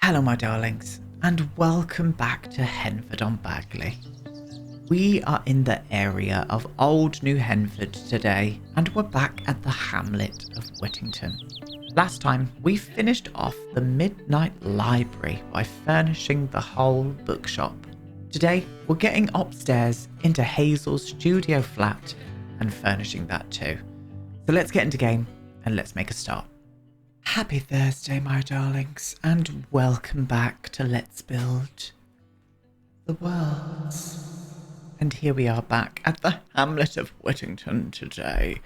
Hello my darlings, and welcome back to Henford on Bagley. We are in the area of old New Henford today, and we're back at the Hamlet of Whittington. Last time, we finished off the Midnight Library by furnishing the whole bookshop. Today, we're getting upstairs into Hazel's studio flat and furnishing that too. So let's get into game and let's make a start. Happy Thursday, my darlings, and welcome back to Let's Build the Worlds. And here we are back at the Hamlet of Whittington today.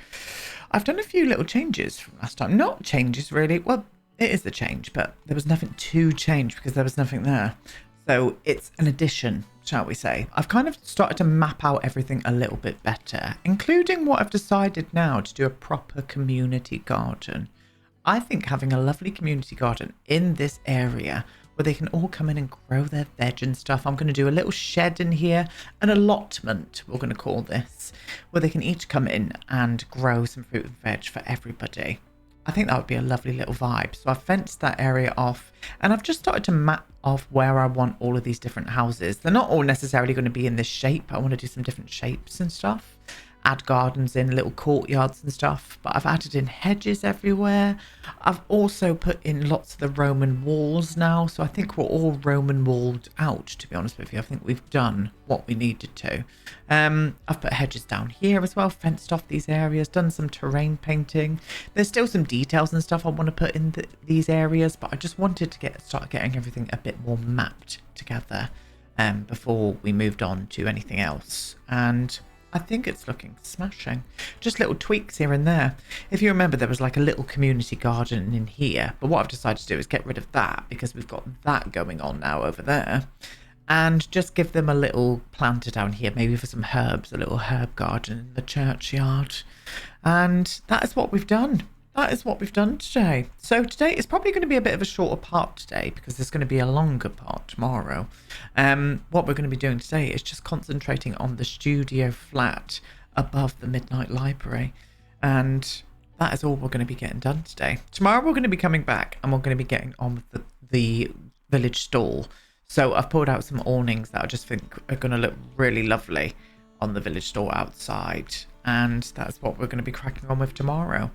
I've done a few little changes from last time. Not changes, really. Well, it is a change, but there was nothing to change because there was nothing there. So it's an addition, shall we say. I've kind of started to map out everything a little bit better, including what I've decided now to do a proper community garden. I think having a lovely community garden in this area where they can all come in and grow their veg and stuff. I'm going to do a little shed in here, an allotment, we're going to call this, where they can each come in and grow some fruit and veg for everybody. I think that would be a lovely little vibe. So I've fenced that area off and I've just started to map off where I want all of these different houses. They're not all necessarily going to be in this shape. I want to do some different shapes and stuff. Add gardens in, little courtyards and stuff, but I've added in hedges everywhere. I've also put in lots of the Roman walls now, so I think we're all Roman walled out, to be honest with you. I think we've done what we needed to. I've put hedges down here as well, fenced off these areas, done some terrain painting. There's still some details and stuff I want to put in these areas, but I just wanted to start getting everything a bit more mapped together before we moved on to anything else. And I think it's looking smashing. Just little tweaks here and there. If you remember, there was like a little community garden in here. But what I've decided to do is get rid of that because we've got that going on now over there. And just give them a little planter down here, maybe for some herbs, a little herb garden in the churchyard. And that is what we've done. That is what we've done today. So today is probably going to be a bit of a shorter part today because there's going to be a longer part tomorrow. What we're going to be doing today is just concentrating on the studio flat above the Midnight Library. And that is all we're going to be getting done today. Tomorrow we're going to be coming back and we're going to be getting on with the village stall. So I've pulled out some awnings that I just think are going to look really lovely on the village store outside, and that's what we're going to be cracking on with tomorrow.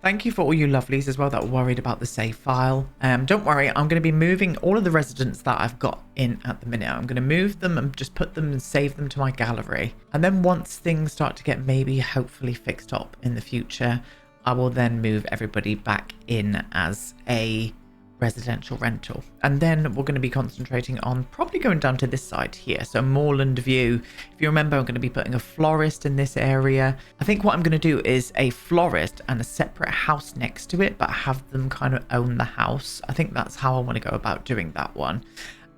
Thank you for all you lovelies as well that were worried about the save file. Don't worry, I'm going to be moving all of the residents that I've got in at the minute. I'm going to move them and just put them and save them to my gallery, and then once things start to get maybe hopefully fixed up in the future, I will then move everybody back in as a residential rental. And then we're going to be concentrating on probably going down to this side here, so moorland view. If you remember, I'm going to be putting a florist in this area. I think what I'm going to do is a florist and a separate house next to it, but have them kind of own the house. I think that's how I want to go about doing that one.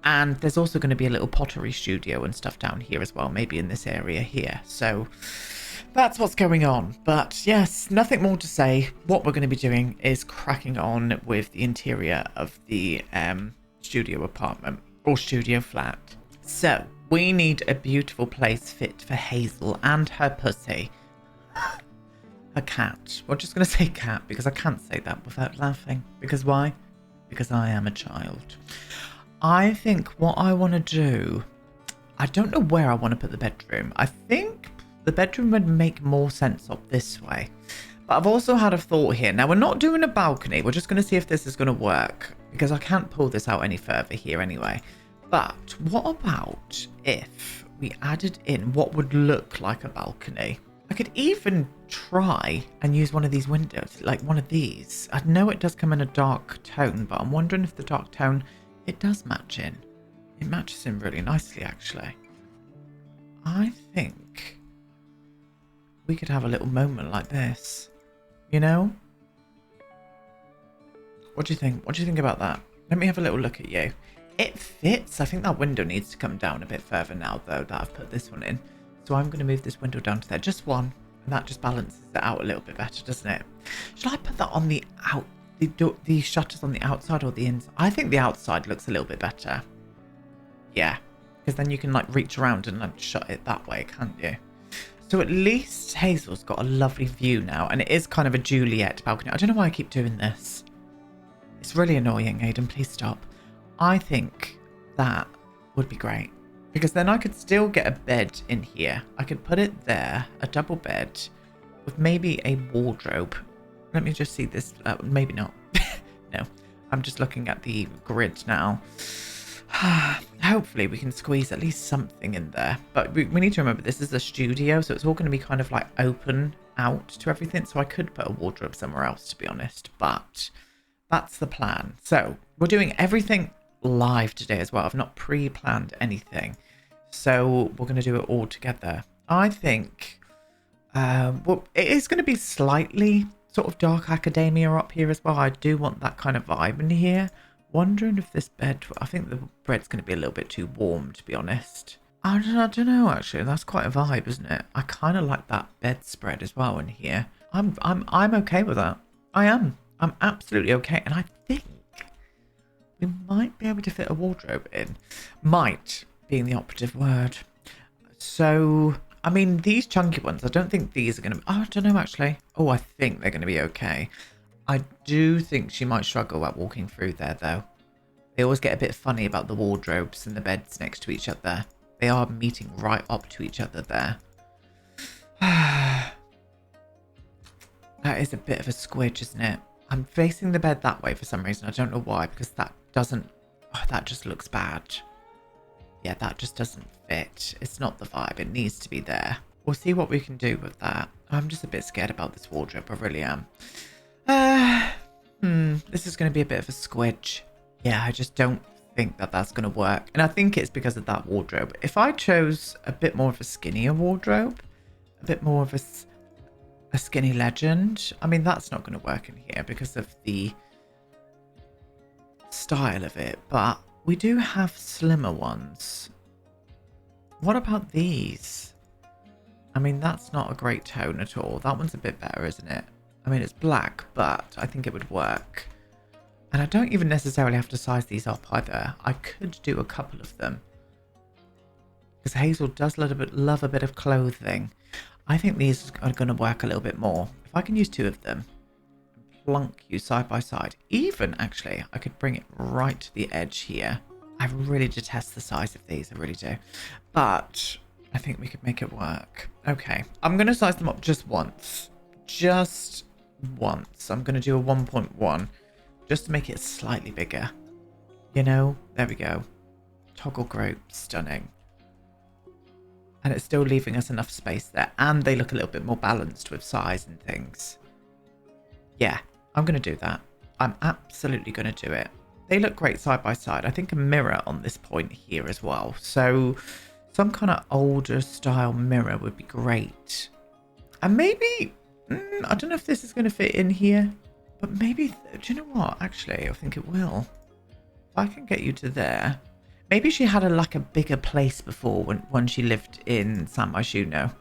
And there's also going to be a little pottery studio and stuff down here as well, maybe in this area here. So that's what's going on. But yes, nothing more to say. What we're going to be doing is cracking on with the interior of the studio apartment or studio flat. So we need a beautiful place fit for Hazel and her pussy. Her cat. We're just going to say cat because I can't say that without laughing. Because why? Because I am a child. I think what I want to do, I don't know where I want to put the bedroom. I think the bedroom would make more sense up this way. But I've also had a thought here. Now, we're not doing a balcony. We're just going to see if this is going to work, because I can't pull this out any further here anyway. But what about if we added in what would look like a balcony? I could even try and use one of these windows, like one of these. I know it does come in a dark tone, but I'm wondering if the dark tone, it does match in. It matches in really nicely, actually. I think we could have a little moment like this, you know? What do you think? What do you think about that? Let me have a little look at you. It fits. I think that window needs to come down a bit further now, though, that I've put this one in. So I'm going to move this window down to there. Just one. And that just balances it out a little bit better, doesn't it? Should I put that on the the shutters on the outside or the inside? I think the outside looks a little bit better. Yeah. Because then you can, like, reach around and, like, shut it that way, can't you? So at least Hazel's got a lovely view now, and it is kind of a Juliet balcony. I don't know why I keep doing this. It's really annoying, Aiden. Please stop. I think that would be great. Because then I could still get a bed in here. I could put it there, a double bed, with maybe a wardrobe. Let me just see this. Maybe not. No, I'm just looking at the grid now. Hopefully we can squeeze at least something in there. But we need to remember this is a studio, so it's all going to be kind of like open out to everything. So I could put a wardrobe somewhere else, to be honest. But that's the plan. So we're doing everything live today as well. I've not pre-planned anything. So we're going to do it all together. I think well, it is going to be slightly sort of dark academia up here as well. I do want that kind of vibe in here. Wondering if this bed, I think the bread's going to be a little bit too warm, to be honest. I don't know, actually. That's quite a vibe, isn't it? I kind of like that bedspread as well in here. I'm okay with that. I am. I'm absolutely okay. And I think we might be able to fit a wardrobe in. Might being the operative word. So, I mean, these chunky ones, I don't think these are going to be... Oh, I don't know, actually. Oh, I think they're going to be okay. I do think she might struggle at walking through there, though. They always get a bit funny about the wardrobes and the beds next to each other. They are meeting right up to each other there. That is a bit of a squidge, isn't it? I'm facing the bed that way for some reason. I don't know why, because that doesn't... Oh, that just looks bad. Yeah, that just doesn't fit. It's not the vibe. It needs to be there. We'll see what we can do with that. I'm just a bit scared about this wardrobe. I really am. This is going to be a bit of a squidge. Yeah, I just don't think that that's going to work. And I think it's because of that wardrobe. If I chose a bit more of a skinnier wardrobe, a bit more of a skinny legend, I mean, that's not going to work in here because of the style of it. But we do have slimmer ones. What about these? I mean, that's not a great tone at all. That one's a bit better, isn't it? I mean, it's black, but I think it would work. And I don't even necessarily have to size these up either. I could do a couple of them. Because Hazel does love a bit of clothing. I think these are going to work a little bit more. If I can use two of them, plunk you side by side. Even, actually, I could bring it right to the edge here. I really detest the size of these, I really do. But I think we could make it work. Okay, I'm going to size them up just once. Just once. I'm going to do a 1.1 just to make it slightly bigger. You know, there we go. Toggle group, stunning. And it's still leaving us enough space there. And they look a little bit more balanced with size and things. Yeah, I'm going to do that. I'm absolutely going to do it. They look great side by side. I think a mirror on this point here as well. So some kind of older style mirror would be great. And maybe... I don't know if this is going to fit in here. But maybe... Do you know what? Actually, I think it will. If I can get you to there... Maybe she had like a bigger place before when she lived in San Myshuno.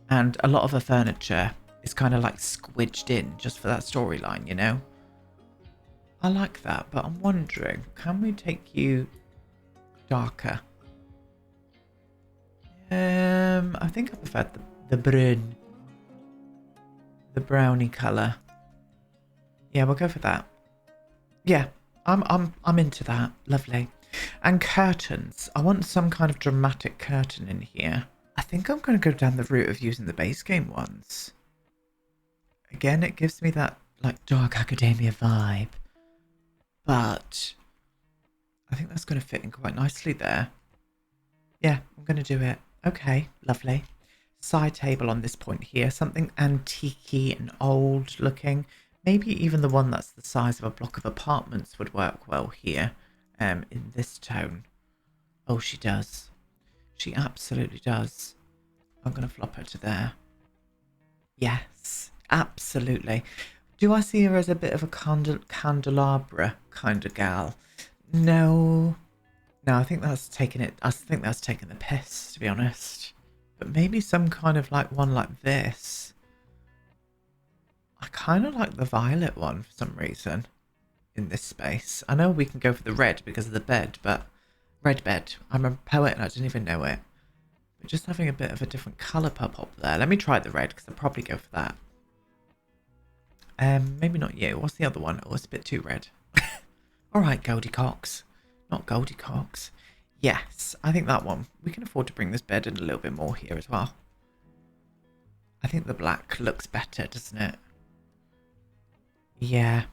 And a lot of her furniture is kind of like squidged in just for that storyline, you know? I like that, but I'm wondering, can we take you darker? I think I prefer the brun. The brownie colour. Yeah, we'll go for that. Yeah. I'm into that. Lovely. And curtains. I want some kind of dramatic curtain in here. I think I'm going to go down the route of using the base game ones. Again, it gives me that like dark academia vibe. But I think that's going to fit in quite nicely there. Yeah, I'm going to do it. Okay, lovely. Side table on this point here. Something antique-y and old looking. Maybe even the one that's the size of a block of apartments would work well here, in this tone. Oh, she does. She absolutely does. I'm going to flop her to there. Yes, absolutely. Do I see her as a bit of a candelabra kind of gal? No. No, I think that's taking it. I think that's taking the piss, to be honest. But maybe some kind of like one like this. I kind of like the violet one for some reason in this space. I know we can go for the red because of the bed, but red bed. I'm a poet and I didn't even know it. But just having a bit of a different colour pop up there. Let me try the red because I'll probably go for that. Maybe not you. What's the other one? Oh, it's a bit too red. All right, Goldie Cox. Not Goldie Cox. Yes, I think that one. We can afford to bring this bed in a little bit more here as well. I think the black looks better, doesn't it? Yeah,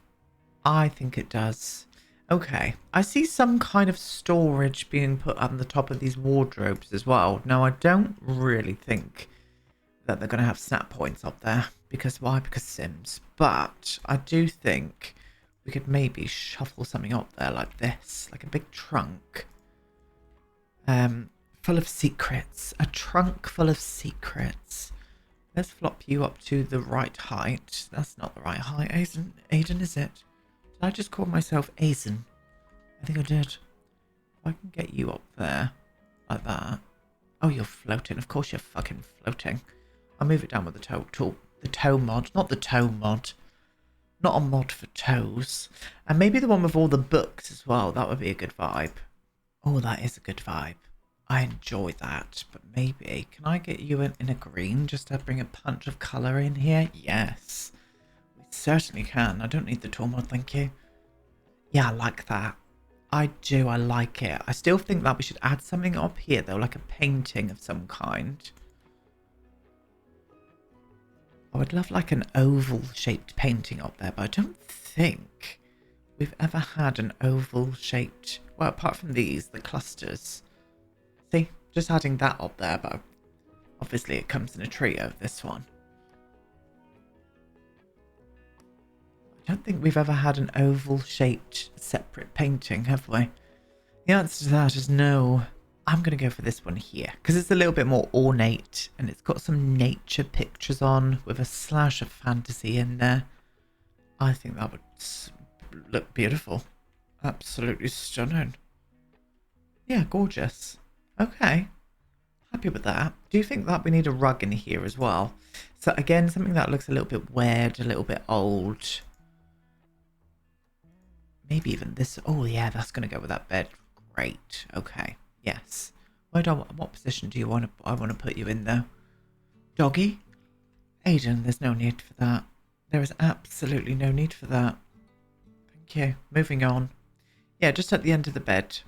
I think it does. Okay, I see some kind of storage being put on the top of these wardrobes as well. Now, I don't really think that they're going to have snap points up there. Because why? Because Sims. But I do think we could maybe shuffle something up there like this. Like a big trunk. Full of secrets. A trunk full of secrets. Let's flop you up to the right height. That's not the right height, Aiden, is it? Did I just call myself Aiden? I think I did. If I can get you up there. Like that. Oh, you're floating. Of course you're fucking floating. I'll move it down with the toe tool. The toe mod. Not the toe mod. Not a mod for toes. And maybe the one with all the books as well. That would be a good vibe. Oh, that is a good vibe. I enjoy that. But maybe, can I get you in a green just to bring a punch of colour in here? Yes. We certainly can. I don't need the tool mod, thank you. Yeah, I like that. I do. I like it. I still think that we should add something up here, though, like a painting of some kind. I would love like an oval-shaped painting up there, but I don't think we've ever had an oval-shaped... Well, apart from these, the clusters. See, just adding that up there, but obviously it comes in a trio, this one. I don't think we've ever had an oval-shaped separate painting, have we? The answer to that is no. I'm going to go for this one here, because it's a little bit more ornate, and it's got some nature pictures on, with a slash of fantasy in there. I think that would look beautiful. Absolutely stunning. Yeah, gorgeous. Okay. Happy with that. Do you think that we need a rug in here as well? So again, something that looks a little bit weird, a little bit old. Maybe even this. Oh yeah, that's going to go with that bed. Great. Okay. Yes. What position do you want to... I want to put you in though. Doggy? Aiden, there's no need for that. There is absolutely no need for that. Thank you. Moving on. Yeah, just at the end of the bed.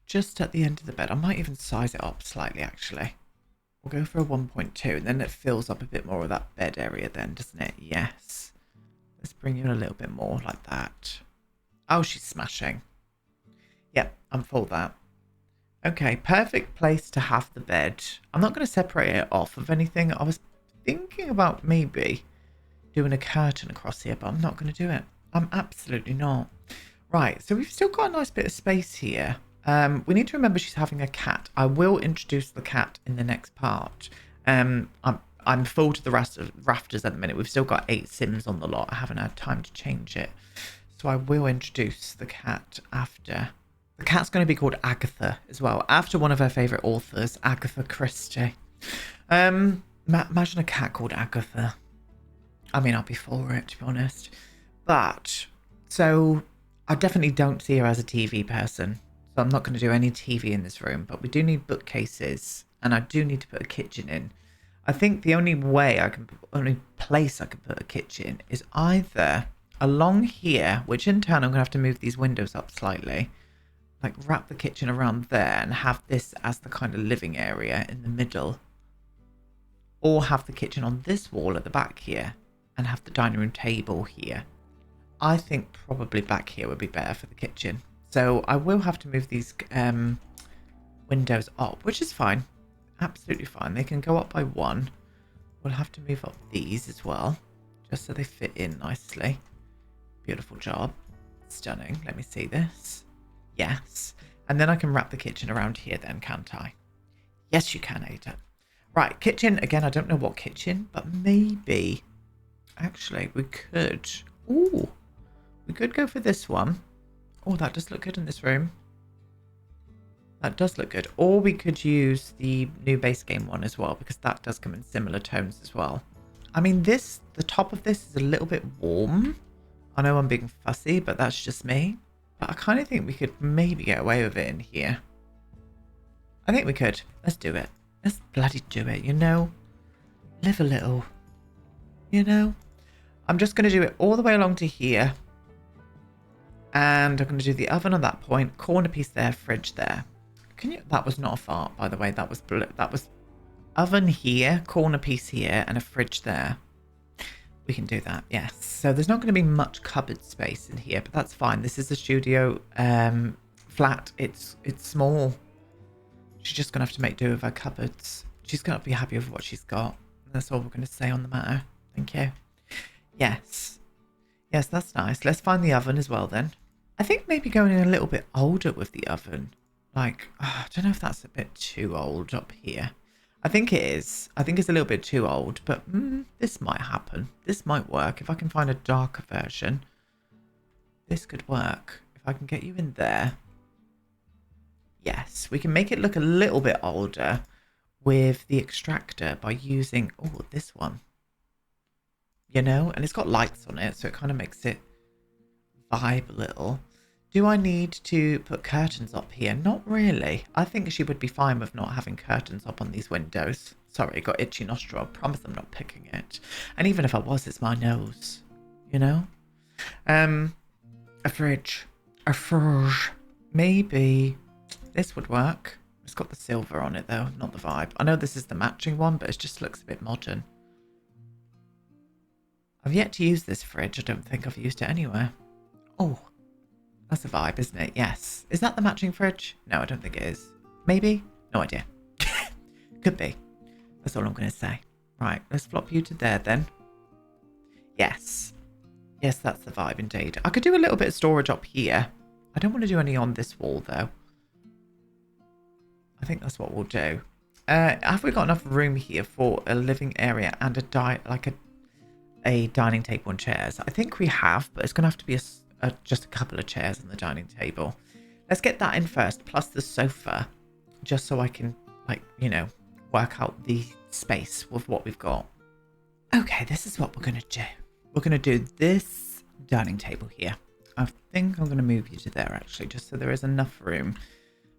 Just at the end of the bed. I might even size it up slightly, actually. We'll go for a 1.2, and then it fills up a bit more of that bed area then, doesn't it? Yes. Let's bring you in a little bit more like that. Oh, she's smashing. Yep, I'm for that. Okay, perfect place to have the bed. I'm not going to separate it off of anything. I was thinking about maybe doing a curtain across here, but I'm not going to do it. I'm absolutely not. Right, so we've still got a nice bit of space here. We need to remember she's having a cat. I will introduce the cat in the next part. I'm full to the rafters at the minute. We've still got 8 Sims on the lot. I haven't had time to change it. So I will introduce the cat after. The cat's going to be called Agatha as well, after one of her favourite authors, Agatha Christie. Imagine a cat called Agatha. I mean, I'll be for it, to be honest. But, so, I definitely don't see her as a TV person. So I'm not going to do any TV in this room. But we do need bookcases. And I do need to put a kitchen in. I think the only place I can put a kitchen is either along here, which in turn I'm going to have to move these windows up slightly. Like wrap the kitchen around there and have this as the kind of living area in the middle. Or have the kitchen on this wall at the back here and have the dining room table here. I think probably back here would be better for the kitchen. So I will have to move these windows up, which is fine. Absolutely fine. They can go up by 1. We'll have to move up these as well, just so they fit in nicely. Beautiful job. Stunning. Let me see this. Yes. And then I can wrap the kitchen around here then, can't I? Yes, you can, Ada. Right, kitchen. Again, I don't know what kitchen, but maybe... Actually, we could... Ooh. We could go for this one. Oh, that does look good in this room. That does look good. Or we could use the new base game one as well, because that does come in similar tones as well. I mean, the top of this is a little bit warm. I know I'm being fussy, but that's just me. But I kind of think we could maybe get away with it in here. I think we could. Let's do it. Let's bloody do it, you know? Live a little. You know? I'm just going to do it all the way along to here. And I'm going to do the oven on that point. Corner piece there, fridge there. Can you? That was not a fart, by the way. That was oven here, corner piece here, and a fridge there. We can do that, yes. So there's not going to be much cupboard space in here, but that's fine. This is a studio flat. It's small. She's just going to have to make do with her cupboards. She's going to be happy with what she's got. That's all we're going to say on the matter. Thank you. Yes. Yes, that's nice. Let's find the oven as well then. I think maybe going in a little bit older with the oven. Like, I don't know if that's a bit too old up here. I think it is. I think it's a little bit too old, but this might happen. This might work. If I can find a darker version, this could work. If I can get you in there. Yes, we can make it look a little bit older with the extractor by using, this one. You know, and it's got lights on it, so it kind of makes it vibe a little. Do I need to put curtains up here? Not really. I think she would be fine with not having curtains up on these windows. Sorry, got itchy nostril. I promise I'm not picking it. And even if I was, it's my nose. You know? A fridge. A fridge. Maybe this would work. It's got the silver on it though, not the vibe. I know this is the matching one, but it just looks a bit modern. I've yet to use this fridge. I don't think I've used it anywhere. Oh, that's a vibe, isn't it? Yes. Is that the matching fridge? No, I don't think it is. Maybe? No idea. Could be. That's all I'm going to say. Right, let's flop you to there then. Yes. Yes, that's the vibe indeed. I could do a little bit of storage up here. I don't want to do any on this wall though. I think that's what we'll do. Have we got enough room here for a living area and a dining table and chairs? I think we have, but it's going to have to be just a couple of chairs on the dining table. Let's get that in first, plus the sofa, just so I can, work out the space with what we've got. Okay, this is what we're going to do. We're going to do this dining table here. I think I'm going to move you to there, actually, just so there is enough room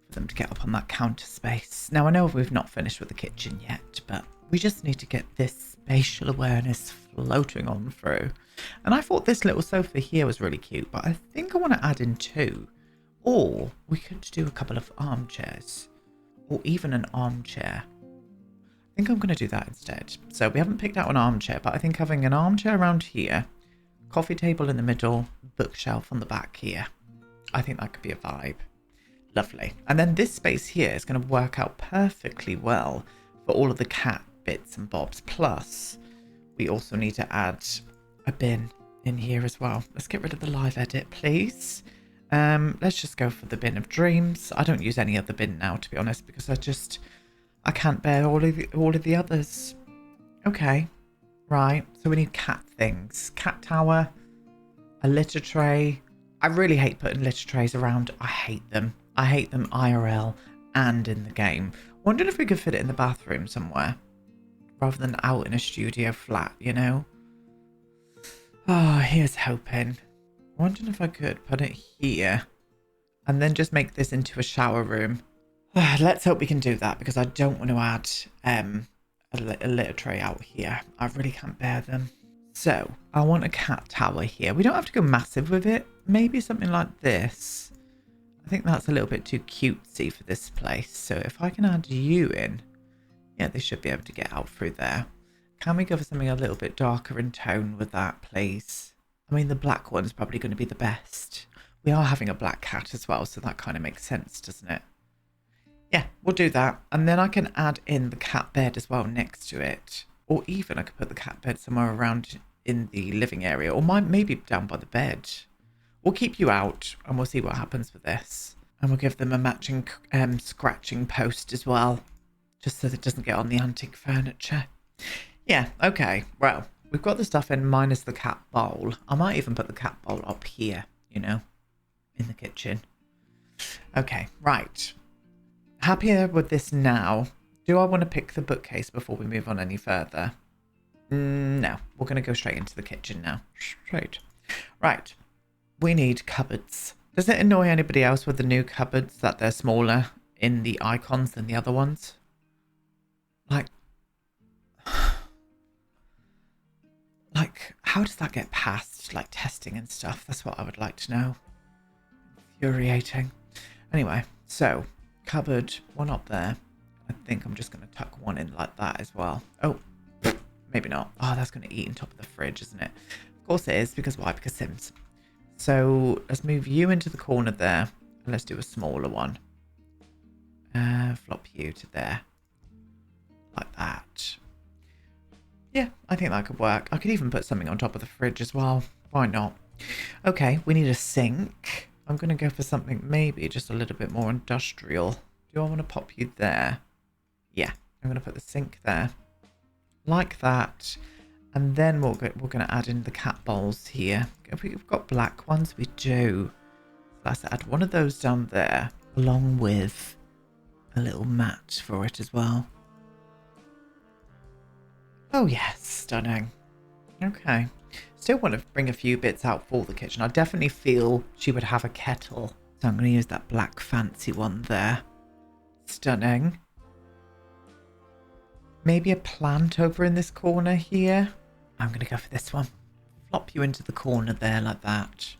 for them to get up on that counter space. Now, I know we've not finished with the kitchen yet, but we just need to get this spatial awareness floating on through. And I thought this little sofa here was really cute, but I think I want to add in two. Or we could do a couple of armchairs, or even an armchair. I think I'm going to do that instead. So we haven't picked out an armchair, but I think having an armchair around here, coffee table in the middle, bookshelf on the back here. I think that could be a vibe. Lovely. And then this space here is going to work out perfectly well for all of the cat bits and bobs. Plus, we also need to add a bin in here as well. Let's get rid of the live edit, please. Let's just go for the bin of dreams. I don't use any other bin now, to be honest, because I can't bear all of the others. Okay, right. So we need cat things. Cat tower, a litter tray. I really hate putting litter trays around. I hate them. I hate them IRL and in the game. Wondering if we could fit it in the bathroom somewhere, rather than out in a studio flat, you know? Oh, here's hoping. Wondering if I could put it here and then just make this into a shower room. Let's hope we can do that, because I don't want to add a litter tray out here. I really can't bear them. So I want a cat tower here. We don't have to go massive with it. Maybe something like this. I think that's a little bit too cutesy for this place. So if I can add you in, yeah, they should be able to get out through there. Can we go for something a little bit darker in tone with that, please? I mean, the black one's probably going to be the best. We are having a black cat as well, so that kind of makes sense, doesn't it? Yeah, we'll do that. And then I can add in the cat bed as well next to it. Or even I could put the cat bed somewhere around in the living area, or maybe down by the bed. We'll keep you out and we'll see what happens with this. And we'll give them a matching scratching post as well, just so that it doesn't get on the antique furniture. Yeah, okay. Well, we've got the stuff in minus the cat bowl. I might even put the cat bowl up here, you know, in the kitchen. Okay, right. Happier with this now. Do I want to pick the bookcase before we move on any further? No, we're going to go straight into the kitchen now. Straight. Right. We need cupboards. Does it annoy anybody else with the new cupboards that they're smaller in the icons than the other ones? Like, how does that get past, like, testing and stuff? That's what I would like to know. infuriating. Anyway, so cupboard, one up there. I think I'm just going to tuck one in like that as well. Oh, maybe not. Oh, that's going to eat on top of the fridge, isn't it? Of course it is, because why? Because Sims. So let's move you into the corner there. And let's do a smaller one. Flop you to there. Like that. Yeah, I think that could work. I could even put something on top of the fridge as well. Why not? Okay, we need a sink. I'm going to go for something maybe just a little bit more industrial. Do I want to pop you there? Yeah, I'm going to put the sink there. Like that. And then we're going to add in the cat bowls here. If we've got black ones, we do. Let's add one of those down there, along with a little mat for it as well. Oh yes, stunning. Okay. Still want to bring a few bits out for the kitchen. I definitely feel she would have a kettle. So I'm going to use that black fancy one there. Stunning. Maybe a plant over in this corner here. I'm going to go for this one. Flop you into the corner there like that.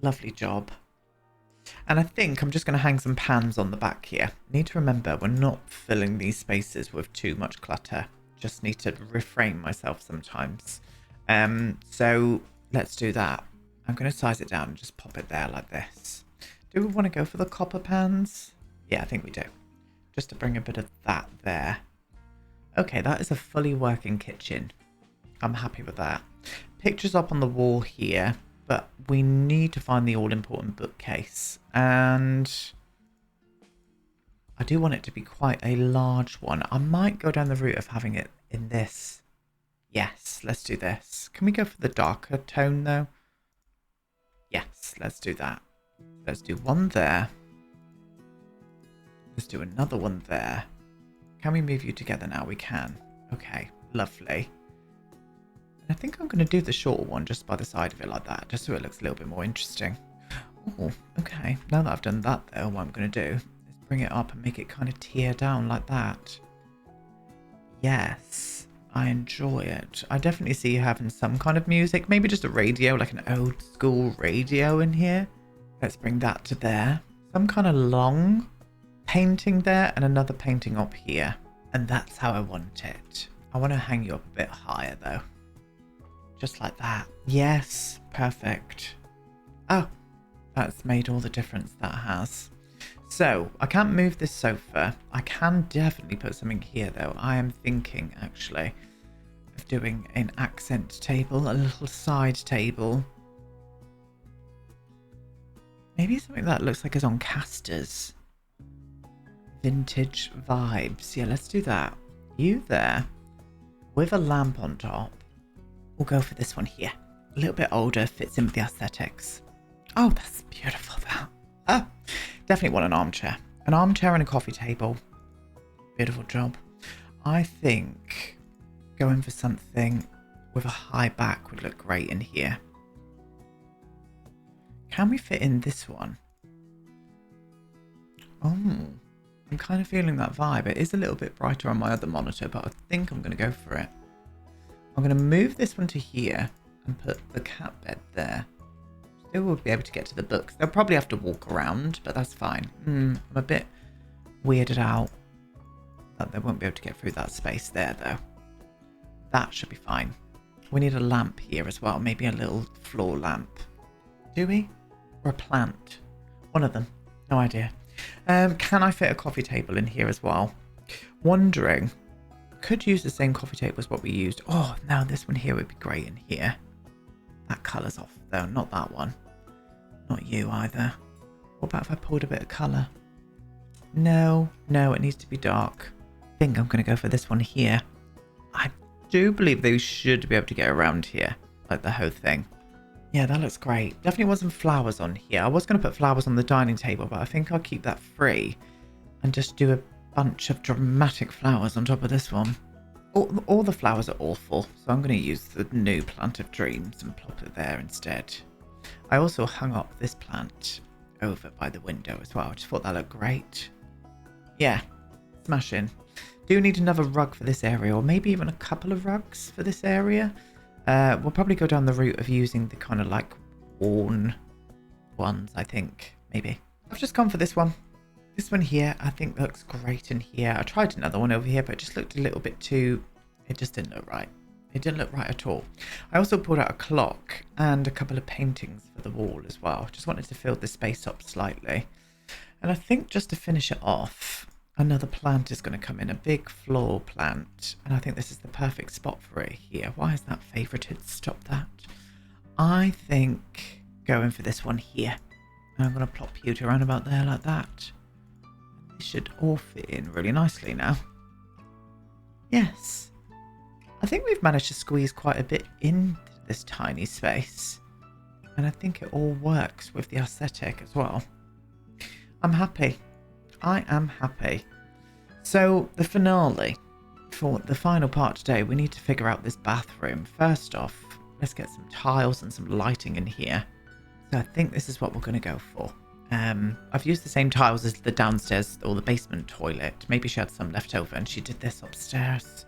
Lovely job. And I think I'm just going to hang some pans on the back here. Need to remember we're not filling these spaces with too much clutter. Just need to refrain myself sometimes. So let's do that. I'm going to size it down and just pop it there like this. Do we want to go for the copper pans? Yeah, I think we do. Just to bring a bit of that there. Okay, that is a fully working kitchen. I'm happy with that. Pictures up on the wall here, but we need to find the all-important bookcase. And I do want it to be quite a large one. I might go down the route of having it in this. Yes, let's do this. Can we go for the darker tone though? Yes, let's do that. Let's do one there. Let's do another one there. Can we move you together now? We can. Okay, lovely. And I think I'm going to do the shorter one just by the side of it like that, just so it looks a little bit more interesting. Oh, okay. Now that I've done that though, what I'm going to do is bring it up and make it kind of tear down like that. Yes, I enjoy it. I definitely see you having some kind of music, maybe just a radio, like an old school radio in here. Let's bring that to there. Some kind of long painting there and another painting up here. And that's how I want it. I want to hang you up a bit higher though. Just like that. Yes, perfect. Oh, that's made all the difference that has. So, I can't move this sofa. I can definitely put something here though. I am thinking actually of doing an accent table, a little side table. Maybe something that looks like it's on casters. Vintage vibes. Yeah, let's do that. You there with a lamp on top. We'll go for this one here. A little bit older, fits in with the aesthetics. Oh, that's beautiful that. Oh, definitely want an armchair. An armchair and a coffee table. Beautiful job. I think going for something with a high back would look great in here. Can we fit in this one? Oh, I'm kind of feeling that vibe. It is a little bit brighter on my other monitor, but I think I'm going to go for it. I'm going to move this one to here and put the cat bed there. Still will be able to get to the books. They'll probably have to walk around, but that's fine. I'm a bit weirded out that they won't be able to get through that space there, though. That should be fine. We need a lamp here as well. Maybe a little floor lamp. Do we? Or a plant? One of them. No idea. Can I fit a coffee table in here as well? Wondering. Could use the same coffee table as what we used. Oh, now this one here would be great in here. That colour's off though, not that one. Not you either. What about if I poured a bit of colour? No, it needs to be dark. I think I'm going to go for this one here. I do believe they should be able to get around here, like the whole thing. Yeah, that looks great. Definitely want some flowers on here. I was going to put flowers on the dining table, but I think I'll keep that free and just do a bunch of dramatic flowers on top of this one. All the flowers are awful, so I'm going to use the new plant of dreams and plop it there instead. I also hung up this plant over by the window as well. I just thought that looked great. Yeah, smashing. Do need another rug for this area, or maybe even a couple of rugs for this area. We'll probably go down the route of using the kind of like worn ones, I think. maybe. I've just gone for this one. This one here, I think looks great in here. I tried another one over here, but it just looked a little bit too... It just didn't look right. It didn't look right at all. I also pulled out a clock and a couple of paintings for the wall as well. Just wanted to fill the space up slightly. And I think just to finish it off, another plant is going to come in, a big floral plant. And I think this is the perfect spot for it here. Why is that favorited? Stop that. I think going for this one here. And I'm going to plop you around about there like that. This should all fit in really nicely now. Yes. I think we've managed to squeeze quite a bit into this tiny space. And I think it all works with the aesthetic as well. I'm happy. I am happy. So the finale for the final part today, we need to figure out this bathroom. First off, let's get some tiles and some lighting in here. So I think this is what we're going to go for. I've used the same tiles as the downstairs or the basement toilet. Maybe she had some left over and she did this upstairs.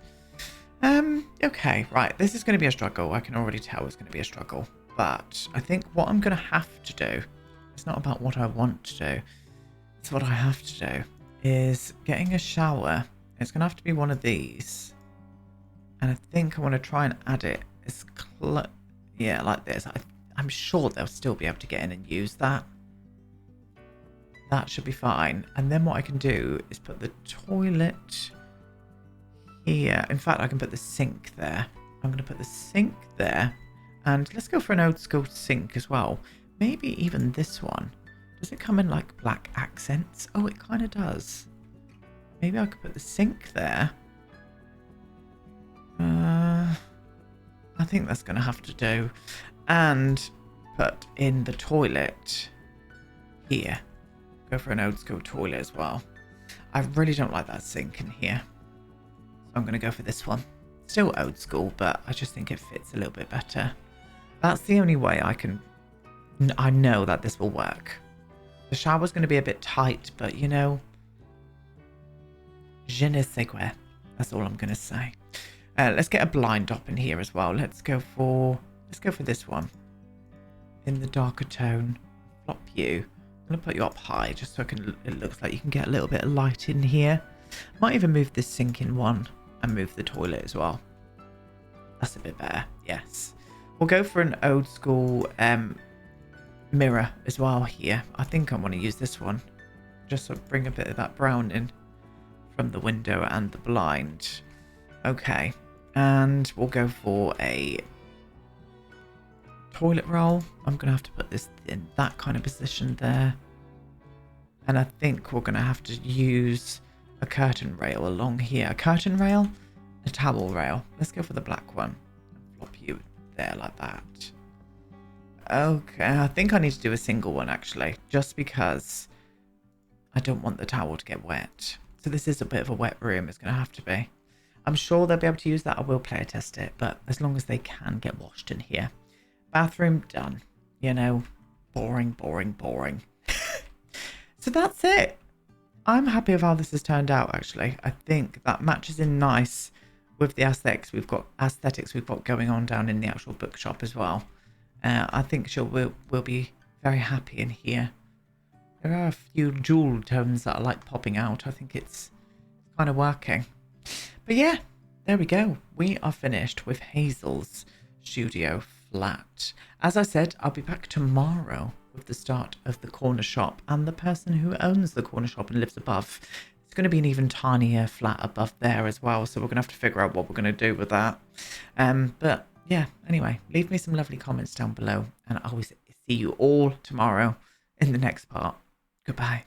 Okay, right. This is going to be a struggle. I can already tell it's going to be a struggle. But I think what I'm going to have to do, it's not about what I want to do. It's what I have to do is getting a shower. It's going to have to be one of these. And I think I want to try and add it as yeah, like this. I'm sure they'll still be able to get in and use that. That should be fine. And then what I can do is put the toilet here. In fact, I can put the sink there. I'm going to put the sink there. And let's go for an old school sink as well. Maybe even this one. Does it come in like black accents? Oh, it kind of does. Maybe I could put the sink there. I think that's going to have to do. And put in the toilet here. Go for an old school toilet as well. I really don't like that sink in here. So I'm going to go for this one. Still old school, but I just think it fits a little bit better. That's the only way I know that this will work. The shower's going to be a bit tight, but you know, je ne sais quoi. That's all I'm going to say. Let's get a blind up in here as well. Let's go for this one. In the darker tone. Flop you. I'm going to put you up high just so it looks like you can get a little bit of light in here. Might even move this sink in one and move the toilet as well. That's a bit better. Yes. We'll go for an old school mirror as well here. I think I want to use this one. Just to bring a bit of that brown in from the window and the blind. Okay. And we'll go for a toilet roll. I'm going to have to put this in that kind of position there. And I think we're going to have to use a curtain rail along here. A curtain rail, a towel rail. Let's go for the black one. Flop you there like that. Okay, I think I need to do a single one actually, just because I don't want the towel to get wet. So this is a bit of a wet room, it's going to have to be. I'm sure they'll be able to use that. I will player test it, but as long as they can get washed in here. Bathroom done. You know, boring, boring, boring. So that's it. I'm happy with how this has turned out, actually. I think that matches in nice with the aesthetics we've got going on down in the actual bookshop as well. I think we'll be very happy in here. There are a few jewel tones that I like popping out. I think it's kind of working. But yeah, there we go. We are finished with Hazel's studio flat. As I said, I'll be back tomorrow with the start of the corner shop and the person who owns the corner shop and lives above. It's going to be an even tinier flat above there as well, so we're going to have to figure out what we're going to do with that. But yeah, anyway, leave me some lovely comments down below, and I will see you all tomorrow in the next part. Goodbye.